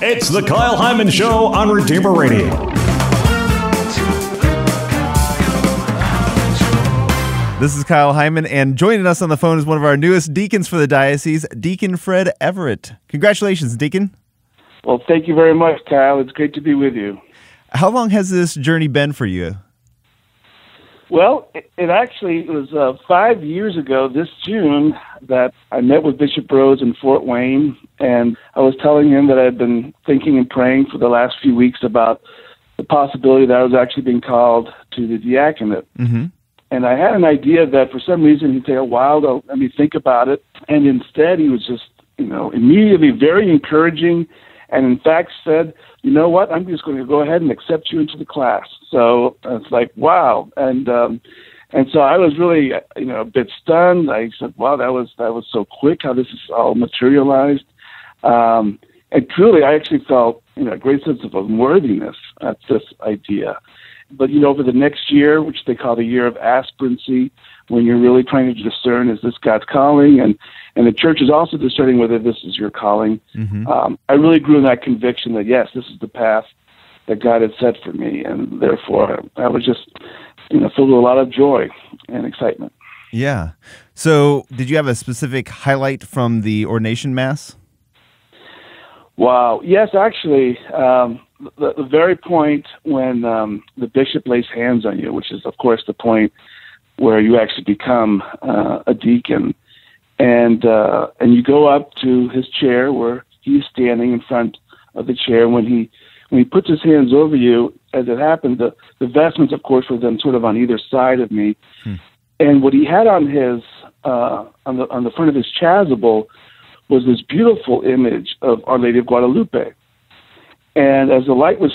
It's the Kyle Hyman Show on Redeemer Radio. This is Kyle Hyman, and joining us on the phone is one of our newest deacons for the diocese, Deacon Fred Everett. Congratulations, Deacon. Well, thank you very much, Kyle. It's great to be with you. How long has this journey been for you? Well, it was 5 years ago this June that I met with Bishop Rose in Fort Wayne, and I was telling him that I had been thinking and praying for the last few weeks about the possibility that I was actually being called to the diaconate. Mm-hmm. And I had an idea that for some reason he'd take a while to let me think about it. And instead he was just, immediately very encouraging, and in fact said, you know what, I'm just going to go ahead and accept you into the class. So it's like, wow. And so I was really, a bit stunned. I said, wow, that was so quick how this is all materialized. And truly, I actually felt, a great sense of unworthiness at this idea. But, over the next year, which they call the year of aspirancy, when you're really trying to discern, is this God's calling? And the church is also discerning whether this is your calling. Mm-hmm. I really grew in that conviction that, yes, this is the path that God had set for me. And therefore, I was just, filled with a lot of joy and excitement. Yeah. So did you have a specific highlight from the ordination mass? Wow. Yes, actually, the very point when the bishop lays hands on you, which is, of course, the point where you actually become a deacon, and you go up to his chair where he's standing in front of the chair. When he puts his hands over you, as it happened, the vestments, of course, were then sort of on either side of me, and what he had on his on the front of his chasuble was this beautiful image of Our Lady of Guadalupe. And as the light was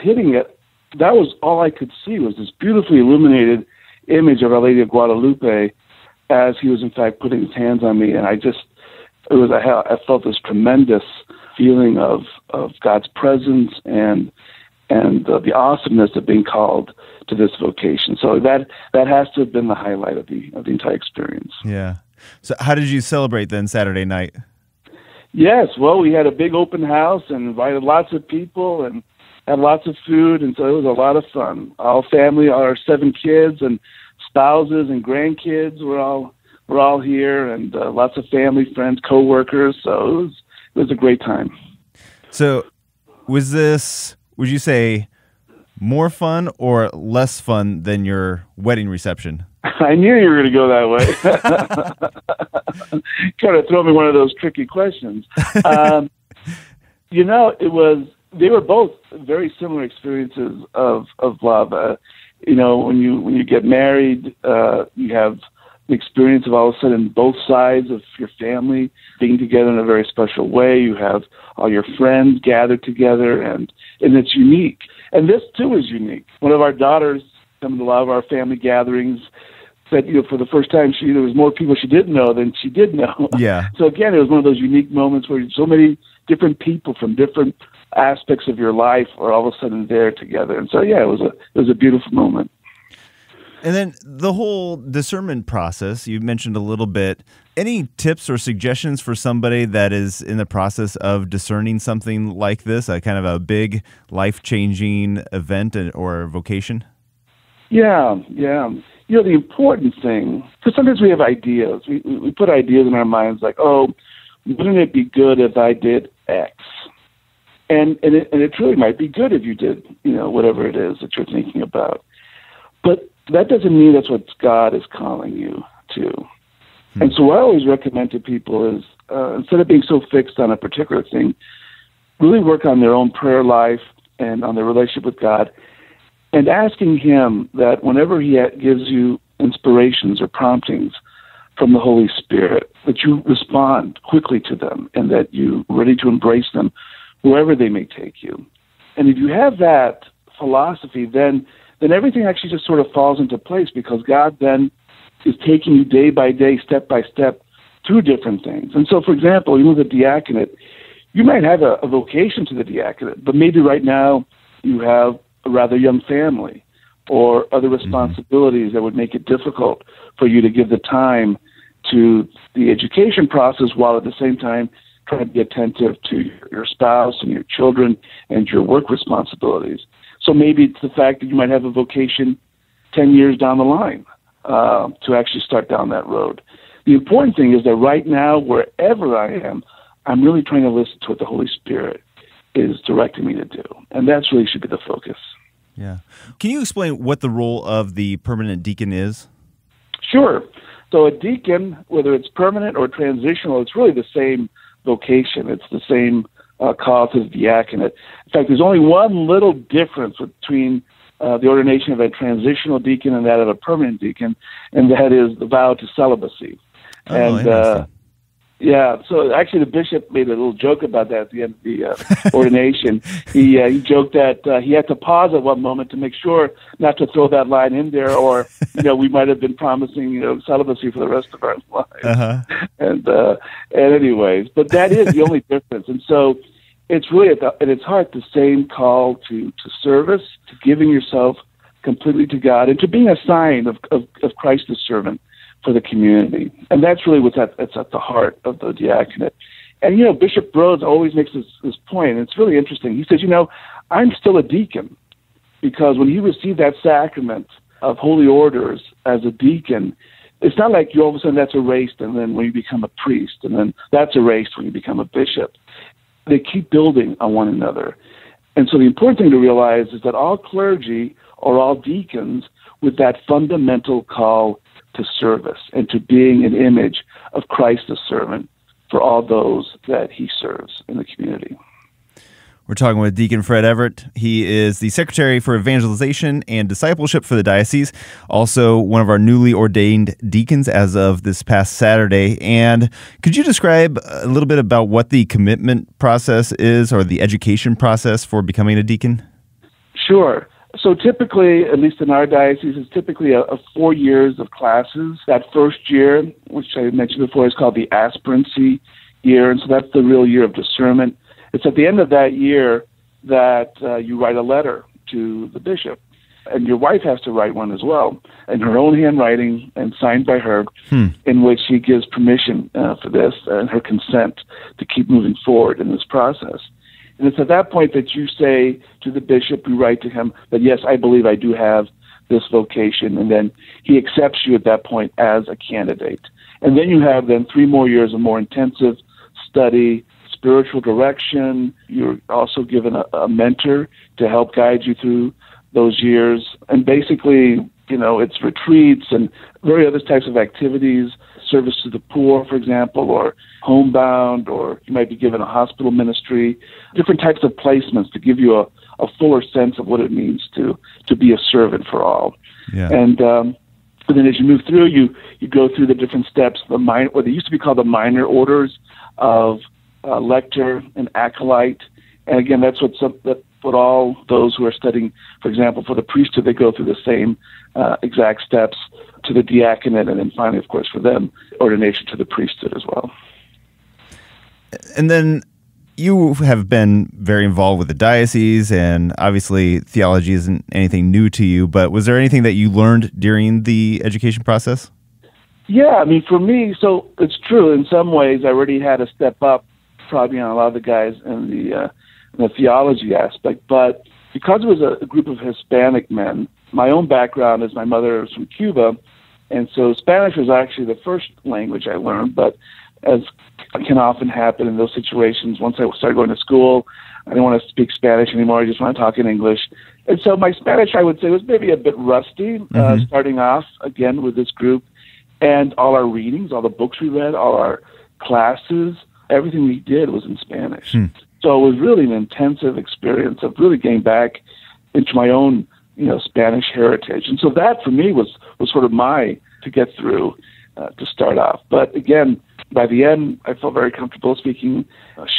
hitting it, that was all I could see, was this beautifully illuminated image of Our Lady of Guadalupe as he was, in fact, putting his hands on me. And I felt this tremendous feeling of God's presence and the awesomeness of being called to this vocation. So that has to have been the highlight of the entire experience. Yeah. So how did you celebrate then Saturday night? Yes, well, we had a big open house and invited lots of people and had lots of food, and so it was a lot of fun. All family, our 7 kids and spouses and grandkids were all here, and lots of family, friends, coworkers. So it was a great time. So was this, would you say, more fun or less fun than your wedding reception? I knew you were going to go that way. Kind of throw me one of those tricky questions. They were both very similar experiences of love. When you get married, you have the experience of all of a sudden both sides of your family being together in a very special way. You have all your friends gathered together, and it's unique. And this, too, is unique. One of our daughters come to a lot of our family gatherings, said, for the first time, there was more people she didn't know than she did know. Yeah. So again, it was one of those unique moments where so many different people from different aspects of your life are all of a sudden there together. And so, yeah, it was a beautiful moment. And then the whole discernment process, you mentioned a little bit. Any tips or suggestions for somebody that is in the process of discerning something like this, a kind of a big life-changing event or vocation? Yeah. The important thing, because sometimes we have ideas. We put ideas in our minds like, oh, wouldn't it be good if I did X? And it truly might be good if you did, whatever it is that you're thinking about. But that doesn't mean that's what God is calling you to. And so what I always recommend to people is, instead of being so fixed on a particular thing, really work on their own prayer life and on their relationship with God, and asking Him that whenever He gives you inspirations or promptings from the Holy Spirit, that you respond quickly to them and that you're ready to embrace them wherever they may take you. And if you have that philosophy, then everything actually just sort of falls into place, because God then is taking you day by day, step by step, through different things. And so, for example, with the diaconate, you might have a vocation to the diaconate, but maybe right now you have a rather young family or other responsibilities that would make it difficult for you to give the time to the education process while at the same time trying to be attentive to your spouse and your children and your work responsibilities. So maybe it's the fact that you might have a vocation 10 years down the line to actually start down that road. The important thing is that right now, wherever I am, I'm really trying to listen to what the Holy Spirit is directing me to do. And that's really should be the focus. Yeah. Can you explain what the role of the permanent deacon is? Sure. So a deacon, whether it's permanent or transitional, it's really the same vocation. It's the same call to the diaconate. In fact, there's only one little difference between the ordination of a transitional deacon and that of a permanent deacon, and that is the vow to celibacy. Interesting. Yeah, so actually the bishop made a little joke about that at the end of the ordination. He joked that he had to pause at one moment to make sure not to throw that line in there, or we might have been promising celibacy for the rest of our lives. Uh-huh. And anyways, but that is the only difference. And so it's really at its heart the same call to service, to giving yourself completely to God, and to being a sign of Christ's servant for the community. And that's really what's at the heart of the diaconate. And, Bishop Rhodes always makes this point, and it's really interesting. He says, I'm still a deacon, because when he received that sacrament of holy orders as a deacon, it's not like you all of a sudden that's erased, and then when you become a priest, and then that's erased when you become a bishop. They keep building on one another. And so the important thing to realize is that all clergy are all deacons with that fundamental call to service and to being an image of Christ the servant for all those that he serves in the community. We're talking with Deacon Fred Everett. He is the Secretary for Evangelization and Discipleship for the diocese, also one of our newly ordained deacons as of this past Saturday. And could you describe a little bit about what the commitment process is, or the education process for becoming a deacon? Sure. So typically, at least in our diocese, it's typically a 4 years of classes. That first year, which I mentioned before, is called the aspirancy year, and so that's the real year of discernment. It's at the end of that year that you write a letter to the bishop, and your wife has to write one as well, in her own handwriting and signed by her, in which she gives permission for this and her consent to keep moving forward in this process. And it's at that point that you say to the bishop, you write to him that, yes, I believe I do have this vocation, and then he accepts you at that point as a candidate. And then you have 3 more years of more intensive study, spiritual direction. You're also given a mentor to help guide you through those years. And basically, it's retreats and various other types of activities, service to the poor, for example, or homebound, or you might be given a hospital ministry, different types of placements to give you a fuller sense of what it means to be a servant for all. Yeah. And then as you move through, you go through the different steps, what they used to be called the minor orders of lector and acolyte. And again, that's what all those who are studying, for example, for the priesthood, they go through the same exact steps to the diaconate, and then finally, of course, for them, ordination to the priesthood as well. And then you have been very involved with the diocese, and obviously theology isn't anything new to you, but was there anything that you learned during the education process? Yeah, for me, so it's true. In some ways, I already had to step up probably on a lot of the guys in the theology aspect, but because it was a group of Hispanic men, my own background is my mother is from Cuba, and so Spanish was actually the first language I learned, but as can often happen in those situations, once I started going to school, I didn't want to speak Spanish anymore, I just want to talk in English. And so my Spanish, I would say, was maybe a bit rusty, starting off, again, with this group, and all our readings, all the books we read, all our classes, everything we did was in Spanish. So it was really an intensive experience of really getting back into my own, Spanish heritage. And so that for me was sort of to get through to start off. But again, by the end, I felt very comfortable speaking,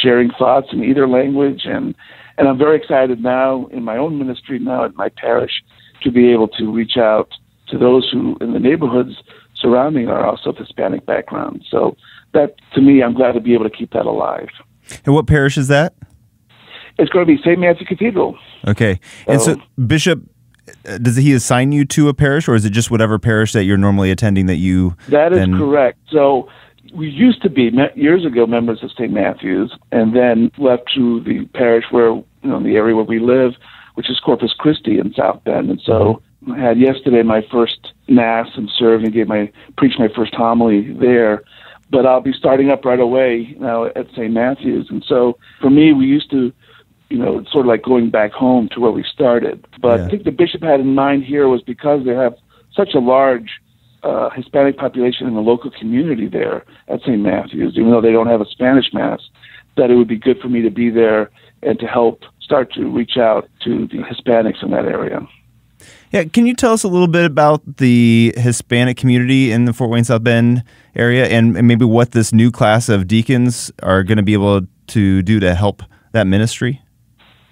sharing thoughts in either language. And I'm very excited now in my own ministry, now at my parish, to be able to reach out to those who in the neighborhoods surrounding are also of Hispanic background. So that, to me, I'm glad to be able to keep that alive. And what parish is that? It's going to be St. Matthew Cathedral. Okay. And so, Bishop, does he assign you to a parish, or is it just whatever parish that you're normally attending that you... That is correct. So we used to be years ago members of St. Matthew's, and then left to the parish where, in the area where we live, which is Corpus Christi in South Bend. And so I had yesterday my first Mass and served and preached my first homily there. But I'll be starting up right away now at St. Matthew's. And so for me, we used to, it's sort of like going back home to where we started. But I think the bishop had in mind here was because they have such a large Hispanic population in the local community there at St. Matthew's, even though they don't have a Spanish Mass, that it would be good for me to be there and to help start to reach out to the Hispanics in that area. Yeah, can you tell us a little bit about the Hispanic community in the Fort Wayne South Bend area and maybe what this new class of deacons are going to be able to do to help that ministry?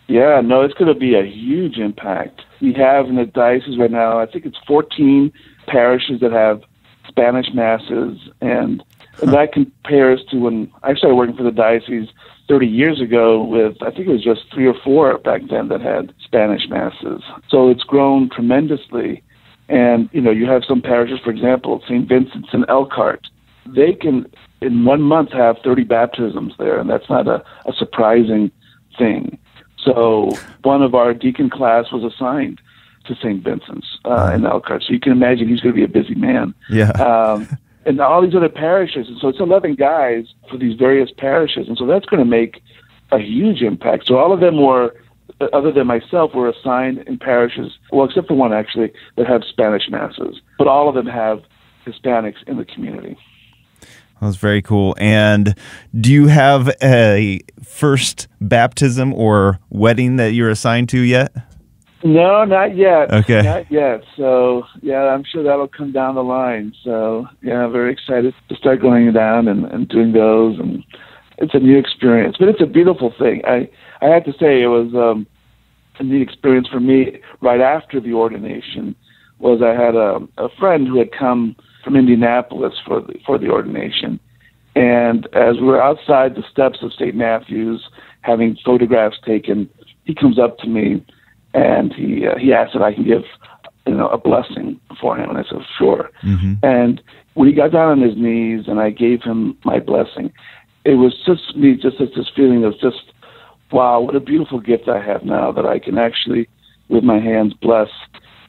Yeah, no, it's going to be a huge impact. We have in the diocese right now, I think it's 14 parishes that have Spanish Masses, and that compares to when I started working for the diocese 30 years ago with, I think it was just 3 or 4 back then that had Spanish Masses. So it's grown tremendously. And, you have some parishes, for example, St. Vincent's and Elkhart. They can, in 1 month, have 30 baptisms there, and that's not a surprising thing. So one of our deacon class was assigned to St. Vincent's in Elkhart. So you can imagine he's going to be a busy man. Yeah. And all these other parishes. And so it's 11 guys for these various parishes. And so that's going to make a huge impact. So all of them were, other than myself, were assigned in parishes, well, except for one actually, that have Spanish Masses. But all of them have Hispanics in the community. That's very cool. And do you have a first baptism or wedding that you're assigned to yet? No, not yet. Okay. Not yet. So, I'm sure that'll come down the line. So, I'm very excited to start going down and doing those. And it's a new experience. But it's a beautiful thing. I have to say it was a neat experience for me right after the ordination. Was I had a friend who had come from Indianapolis for the ordination. And as we were outside the steps of St. Matthew's having photographs taken, he comes up to me and he asked if I can give a blessing for him. And I said, sure. Mm-hmm. And when he got down on his knees and I gave him my blessing, it was just this feeling of just, wow, what a beautiful gift I have now that I can actually, with my hands, bless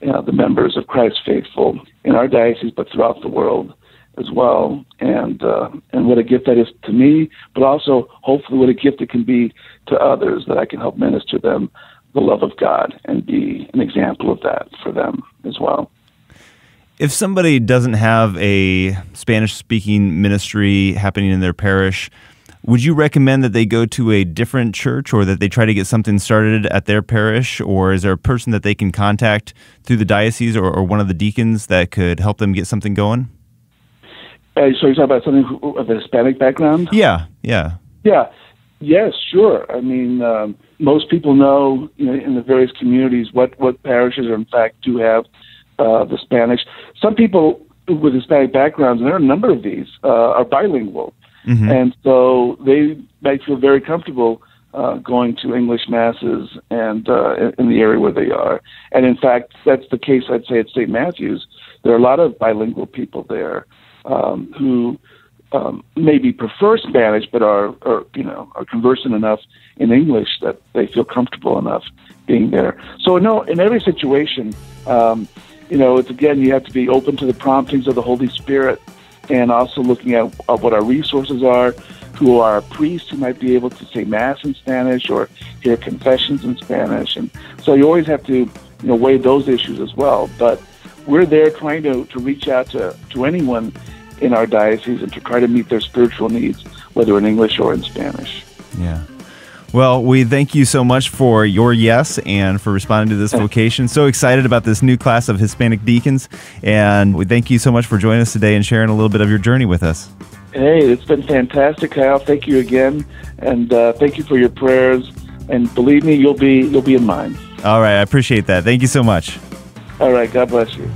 the members of Christ Faithful in our diocese, but throughout the world as well. And what a gift that is to me, but also hopefully what a gift it can be to others, that I can help minister them the love of God and be an example of that for them as well. If somebody doesn't have a Spanish-speaking ministry happening in their parish, would you recommend that they go to a different church or that they try to get something started at their parish? Or is there a person that they can contact through the diocese or one of the deacons that could help them get something going? So you're talking about something of a Hispanic background? Yeah. Yes, sure. I mean, most people know, in the various communities what parishes in fact do have the Spanish. Some people with Hispanic backgrounds, and there are a number of these, are bilingual. Mm-hmm. And so they might feel very comfortable going to English Masses and in the area where they are. And in fact, that's the case, I'd say, at St. Matthew's. There are a lot of bilingual people there who maybe prefer Spanish, but are conversant enough in English that they feel comfortable enough being there. So no, in every situation, it's again, you have to be open to the promptings of the Holy Spirit, and also looking at what our resources are, who are priests who might be able to say Mass in Spanish or hear confessions in Spanish. And so you always have to weigh those issues as well. But we're there trying to reach out to anyone in our diocese and to try to meet their spiritual needs, whether in English or in Spanish. Yeah. Well, we thank you so much for your yes and for responding to this vocation. So excited about this new class of Hispanic deacons. And we thank you so much for joining us today and sharing a little bit of your journey with us. Hey, it's been fantastic, Kyle. Thank you again. And thank you for your prayers. And believe me, you'll be in mine. All right. I appreciate that. Thank you so much. All right. God bless you.